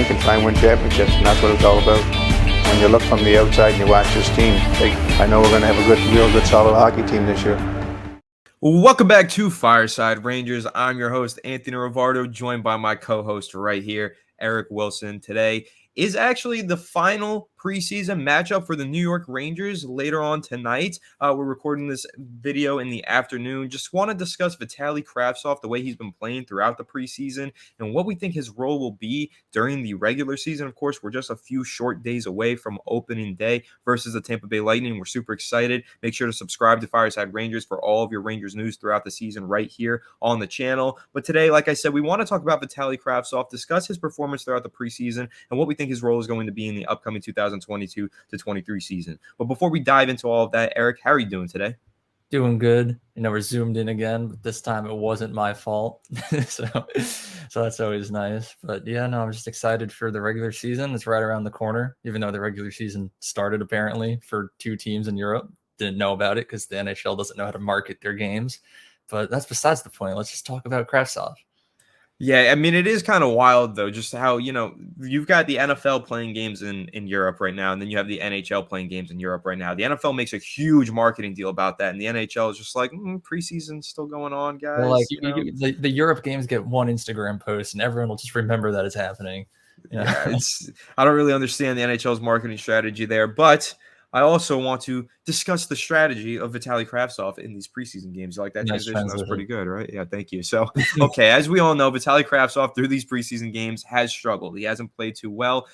can try and win championships, and that's what it's all about. When you look from the outside and you watch this team, I know we're going to have a real good, solid hockey team this year. Welcome back to Fireside Rangers. I'm your host, Anthony Rivardo, joined by my co-host right here, Eric Wilson. Today is actually the final preseason matchup for the New York Rangers later on tonight. We're recording this video in the afternoon. Just want to discuss Vitali Kravtsov, the way he's been playing throughout the preseason, and what we think his role will be during the regular season. Of course, we're just a few short days away from opening day versus the Tampa Bay Lightning. We're super excited. Make sure to subscribe to Fireside Rangers for all of your Rangers news throughout the season right here on the channel. But today, like I said, we want to talk about Vitali Kravtsov, discuss his performance throughout the preseason, and what we think his role is going to be in the upcoming 2022 to 23 season. But before we dive into all of that, Eric, how are you doing today? Doing good. We're zoomed in again, but this time it wasn't my fault. so that's always nice. But yeah, no, I'm just excited for the regular season. It's right around the corner, even though the regular season started apparently for two teams in Europe. Didn't know about it because the NHL doesn't know how to market their games. But that's besides the point. Let's just talk about Kravtsov. Yeah, I mean, it is kind of wild, though, just how, you've got the NFL playing games in Europe right now, and then you have the NHL playing games in Europe right now. The NFL makes a huge marketing deal about that, and the NHL is just like, preseason's still going on, guys. Well, the Europe games get one Instagram post, and everyone will just remember that it's happening. Yeah, I don't really understand the NHL's marketing strategy there, but I also want to discuss the strategy of Vitali Kravtsov in these preseason games. You like that transition? That was pretty good, right? Yeah, thank you. So, okay, as we all know, Vitali Kravtsov through these preseason games has struggled. He hasn't played too well.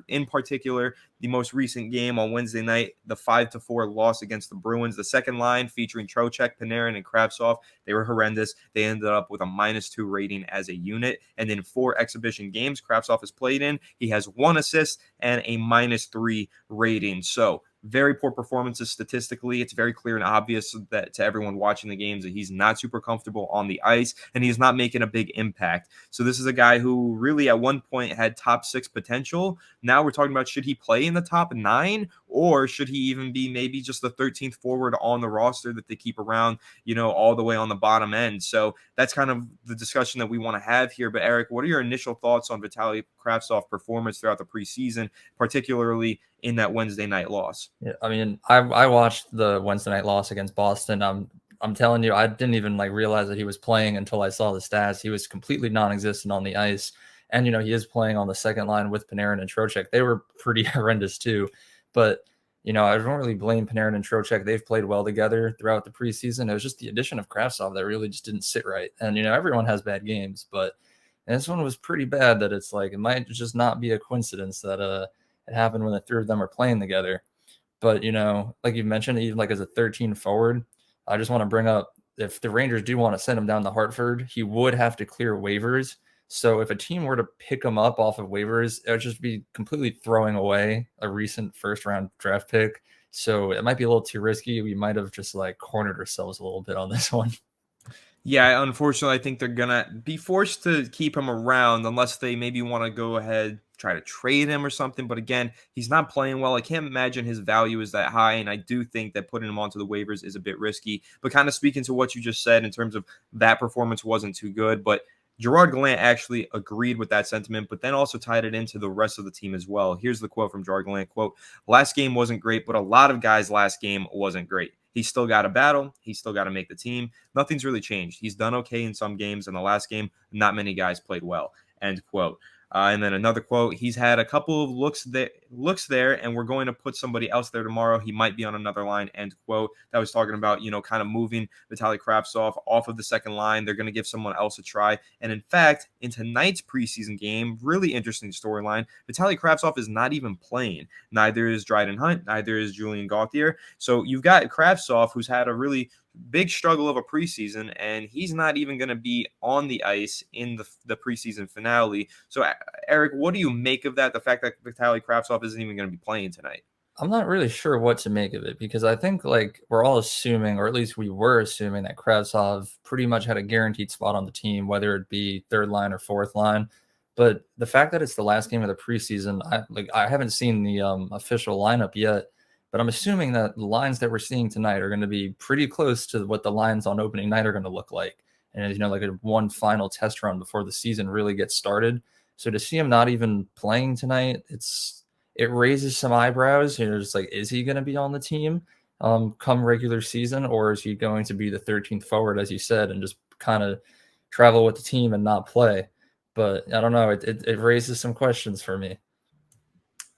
In particular, the most recent game on Wednesday night, the 5-4 loss against the Bruins. The second line featuring Trocheck, Panarin, and Kravtsov, they were horrendous. They ended up with a -2 rating as a unit. And in 4 exhibition games Kravtsov has played in, he has 1 assist and a -3 rating. So, very poor performances statistically. It's very clear and obvious that to everyone watching the games that he's not super comfortable on the ice and he's not making a big impact. So this is a guy who really at one point had top 6 potential. Now we're talking about, should he play in the top 9 or should he even be maybe just the 13th forward on the roster that they keep around, all the way on the bottom end. So that's kind of the discussion that we want to have here. But Eric, what are your initial thoughts on Vitali Kravtsov performance throughout the preseason, particularly in that Wednesday night loss? Yeah, I mean, I watched the Wednesday night loss against Boston. I'm telling you, I didn't even realize that he was playing until I saw the stats. He was completely non-existent on the ice. And, he is playing on the second line with Panarin and Trocheck. They were pretty horrendous too. But, I don't really blame Panarin and Trocheck. They've played well together throughout the preseason. It was just the addition of Kravtsov that really just didn't sit right. And, everyone has bad games, but this one was pretty bad that it's it might just not be a coincidence that it happened when the three of them are playing together. But, like you mentioned, even as a 13 forward, I just want to bring up, if the Rangers do want to send him down to Hartford, he would have to clear waivers. So if a team were to pick him up off of waivers, it would just be completely throwing away a recent first-round draft pick. So it might be a little too risky. We might have just cornered ourselves a little bit on this one. Yeah, unfortunately, I think they're going to be forced to keep him around unless they maybe want to go ahead, try to trade him or something. But again, he's not playing well. I can't imagine his value is that high. And I do think that putting him onto the waivers is a bit risky. But kind of speaking to what you just said in terms of that performance wasn't too good. But Gerard Gallant actually agreed with that sentiment, but then also tied it into the rest of the team as well. Here's the quote from Gerard Gallant, quote, "Last game wasn't great, but a lot of guys' last game wasn't great. He's still got to battle. He's still got to make the team. Nothing's really changed. He's done okay in some games. In the last game, not many guys played well," end quote. And then another quote, "He's had a couple of looks there, and we're going to put somebody else there tomorrow. He might be on another line," end quote. That was talking about, kind of moving Vitali Kravtsov off of the second line. They're going to give someone else a try. And in fact, in tonight's preseason game, really interesting storyline, Vitali Kravtsov is not even playing. Neither is Dryden Hunt. Neither is Julian Gauthier. So you've got Kravtsov, who's had a really big struggle of a preseason, and he's not even going to be on the ice in the preseason finale. So, Eric, what do you make of that? The fact that Vitali Kravtsov isn't even going to be playing tonight? I'm not really sure what to make of it because I think we're all assuming, or at least we were assuming, that Kravtsov pretty much had a guaranteed spot on the team, whether it be third line or fourth line. But the fact that it's the last game of the preseason, I haven't seen the official lineup yet. But I'm assuming that the lines that we're seeing tonight are going to be pretty close to what the lines on opening night are going to look like. And, a one final test run before the season really gets started. So to see him not even playing tonight, it raises some eyebrows. Just like, is he going to be on the team come regular season, or is he going to be the 13th forward, as you said, and just kind of travel with the team and not play? But I don't know. It raises some questions for me.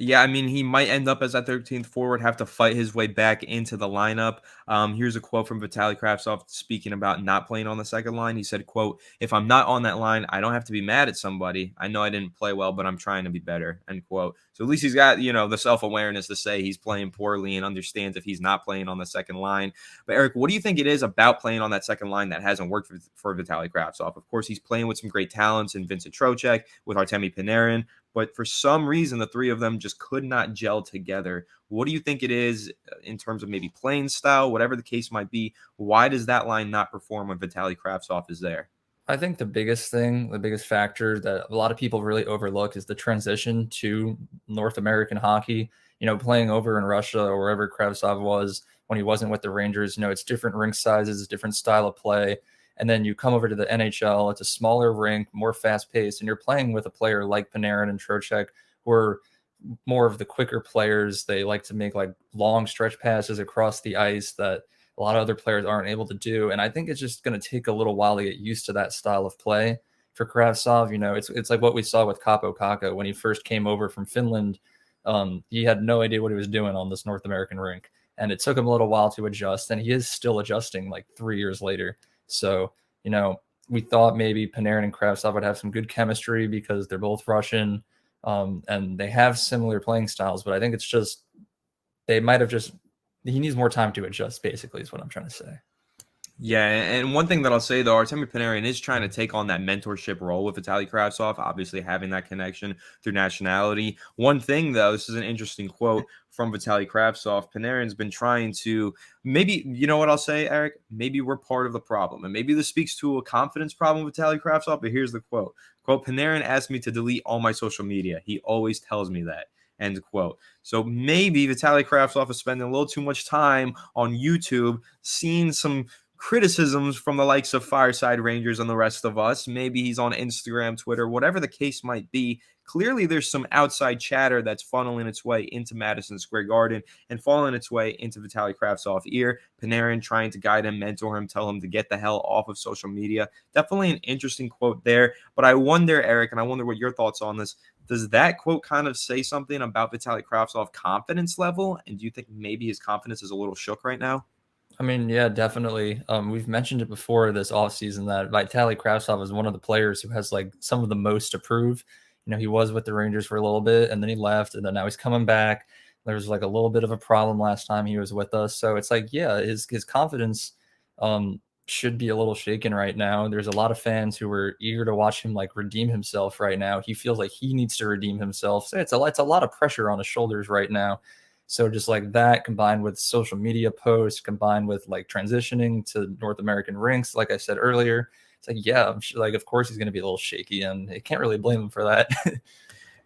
Yeah, I mean, he might end up as that 13th forward, have to fight his way back into the lineup. Here's a quote from Vitali Kravtsov speaking about not playing on the second line. He said, quote, "If I'm not on that line, I don't have to be mad at somebody. I know I didn't play well, but I'm trying to be better," end quote. So at least he's got, the self-awareness to say he's playing poorly and understands if he's not playing on the second line. But Eric, what do you think it is about playing on that second line that hasn't worked for Vitali Kravtsov? Of course, he's playing with some great talents in Vincent Trocheck, with Artemi Panarin, but for some reason, the three of them just could not gel together. What do you think it is in terms of maybe playing style, whatever the case might be? Why does that line not perform when Vitali Kravtsov is there? I think the biggest factor that a lot of people really overlook is the transition to North American hockey. Playing over in Russia or wherever Kravtsov was when he wasn't with the Rangers, it's different rink sizes, different style of play. And then you come over to the NHL, it's a smaller rink, more fast paced, and you're playing with a player like Panarin and Trocheck, who are more of the quicker players. They like to make like long stretch passes across the ice that a lot of other players aren't able to do. And I think it's just going to take a little while to get used to that style of play for Kravtsov. It's like what we saw with Kaapo Kakko when he first came over from Finland. He had no idea what he was doing on this North American rink, and it took him a little while to adjust, and he is still adjusting like 3 years later. So, we thought maybe Panarin and Kravtsov would have some good chemistry because they're both Russian, and they have similar playing styles. But I think it's just he needs more time to adjust, basically, is what I'm trying to say. Yeah, and one thing that I'll say, though, Artemi Panarin is trying to take on that mentorship role with Vitali Kravtsov, obviously having that connection through nationality. One thing, though, this is an interesting quote from Vitali Kravtsov. Panarin's been trying to maybe, you know what I'll say, Eric? Maybe we're part of the problem. And maybe this speaks to a confidence problem with Vitali Kravtsov, but here's the quote. Quote, "Panarin asked me to delete all my social media. He always tells me that." End quote. So maybe Vitali Kravtsov is spending a little too much time on YouTube, seeing some criticisms from the likes of Fireside Rangers and the rest of us. Maybe he's on Instagram, Twitter, whatever the case might be. Clearly, there's some outside chatter that's funneling its way into Madison Square Garden and falling its way into Vitali Kravtsov's ear. Panarin trying to guide him, mentor him, tell him to get the hell off of social media. Definitely an interesting quote there. But I wonder, Eric, and I wonder what your thoughts on this. Does that quote kind of say something about Vitali Kravtsov's confidence level? And do you think maybe his confidence is a little shook right now? I mean, yeah, definitely. We've mentioned it before this offseason that Vitali Kravtsov is one of the players who has like some of the most to prove. He was with the Rangers for a little bit and then he left, and then now he's coming back. There was like a little bit of a problem last time he was with us. So it's like, yeah, his confidence should be a little shaken right now. There's a lot of fans who are eager to watch him like redeem himself right now. He feels like he needs to redeem himself. So it's a lot of pressure on his shoulders right now. So just like that, combined with social media posts, combined with like transitioning to North American rinks, like I said earlier, it's like, yeah, I'm sure, like, of course he's going to be a little shaky, and you can't really blame him for that.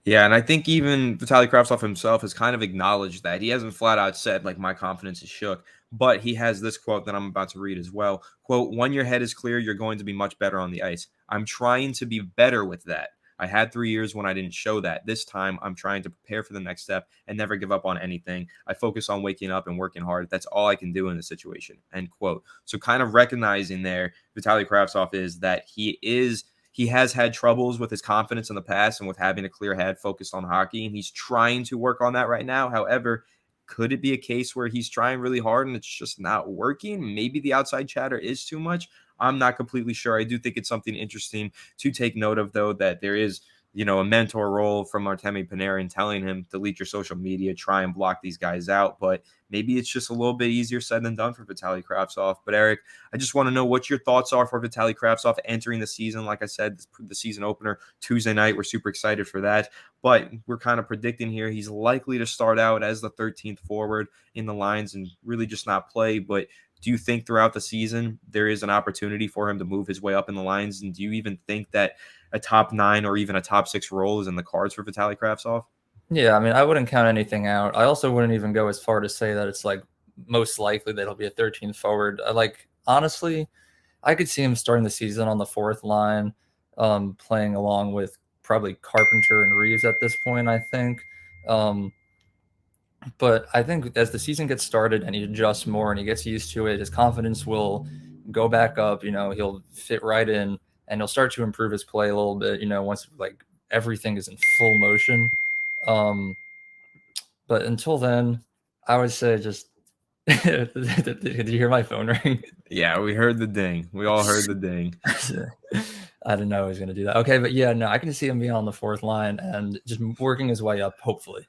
Yeah, and I think even Vitali Kravtsov himself has kind of acknowledged that. He hasn't flat out said, like, my confidence is shook, but he has this quote that I'm about to read as well. Quote, "When your head is clear, you're going to be much better on the ice. I'm trying to be better with that. I had 3 years when I didn't show that. This time, I'm trying to prepare for the next step and never give up on anything. I focus on waking up and working hard. That's all I can do in this situation." End quote. So kind of recognizing there, Vitali Kravtsov is that he has had troubles with his confidence in the past and with having a clear head focused on hockey, and he's trying to work on that right now. However, could it be a case where he's trying really hard and it's just not working? Maybe the outside chatter is too much. I'm not completely sure. I do think it's something interesting to take note of, though, that there is, a mentor role from Artemi Panarin telling him delete your social media, try and block these guys out. But maybe it's just a little bit easier said than done for Vitali Kravtsov. But Eric, I just want to know what your thoughts are for Vitali Kravtsov entering the season. Like I said, the season opener Tuesday night. We're super excited for that. But we're kind of predicting here he's likely to start out as the 13th forward in the lines and really just not play. But do you think throughout the season there is an opportunity for him to move his way up in the lines? And do you even think that a top 9 or even a top 6 role is in the cards for Vitali Kravtsov? Yeah, I mean, I wouldn't count anything out. I also wouldn't even go as far to say that it's like most likely that he'll be a 13th forward. Honestly, I could see him starting the season on the 4th line, playing along with probably Carpenter and Reeves at this point, I think. But I think as the season gets started and he adjusts more and he gets used to it, his confidence will go back up. He'll fit right in and he'll start to improve his play a little bit, once like everything is in full motion. But until then, I would say just did you hear my phone ring? Yeah, we heard the ding. We all heard the ding. I didn't know he was going to do that. Okay, but yeah, no, I can see him being on the fourth line and just working his way up, hopefully.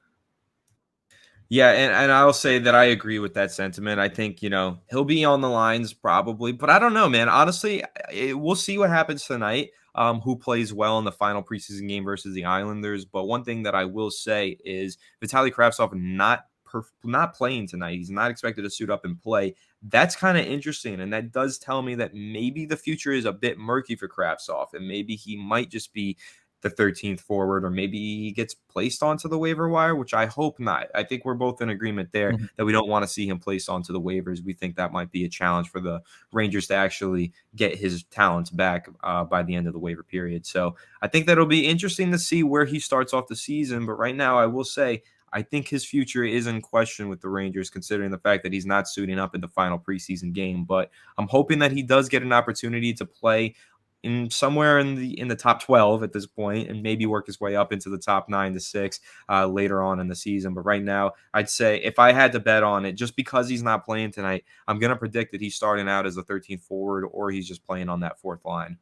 Yeah, and I'll say that I agree with that sentiment. I think, he'll be on the lines probably, but I don't know, man. Honestly, we'll see what happens tonight, who plays well in the final preseason game versus the Islanders. But one thing that I will say is Vitali Kravtsov not playing tonight. He's not expected to suit up and play. That's kind of interesting, and that does tell me that maybe the future is a bit murky for Kravtsov, and maybe he might just be the 13th forward, or maybe he gets placed onto the waiver wire, which I hope not. I think we're both in agreement there that we don't want to see him placed onto the waivers. We think that might be a challenge for the Rangers to actually get his talents back by the end of the waiver period. So I think that'll be interesting to see where he starts off the season. But right now, I will say, I think his future is in question with the Rangers, considering the fact that he's not suiting up in the final preseason game. But I'm hoping that he does get an opportunity to play in somewhere in the top 12 at this point, and maybe work his way up into the top 9 to 6 later on in the season. But right now, I'd say if I had to bet on it, just because he's not playing tonight, I'm going to predict that he's starting out as the 13th forward, or he's just playing on that fourth line.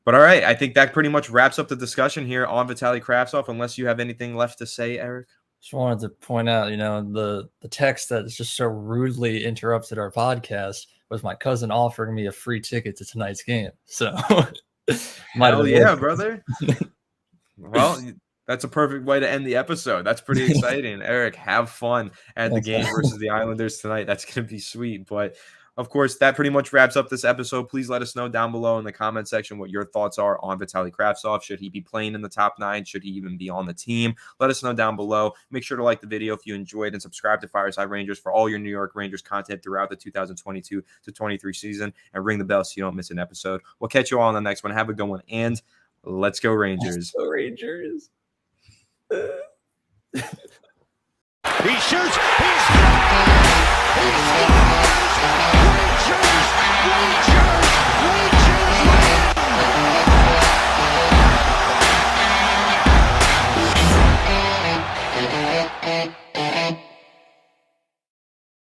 But all right, I think that pretty much wraps up the discussion here on Vitali Kravtsov, unless you have anything left to say, Eric. Just wanted to point out, the text that just so rudely interrupted our podcast was my cousin offering me a free ticket to tonight's game. So, hell yeah, brother. Well, that's a perfect way to end the episode. That's pretty exciting. Eric, have fun at the game versus the Islanders tonight. That's going to be sweet. But of course, that pretty much wraps up this episode. Please let us know down below in the comment section what your thoughts are on Vitali Kravtsov. Should he be playing in the top 9? Should he even be on the team? Let us know down below. Make sure to like the video if you enjoyed, and subscribe to Fireside Rangers for all your New York Rangers content throughout the 2022-23 season, and ring the bell so you don't miss an episode. We'll catch you all on the next one. Have a good one, and let's go Rangers. Let's go Rangers. He shoots.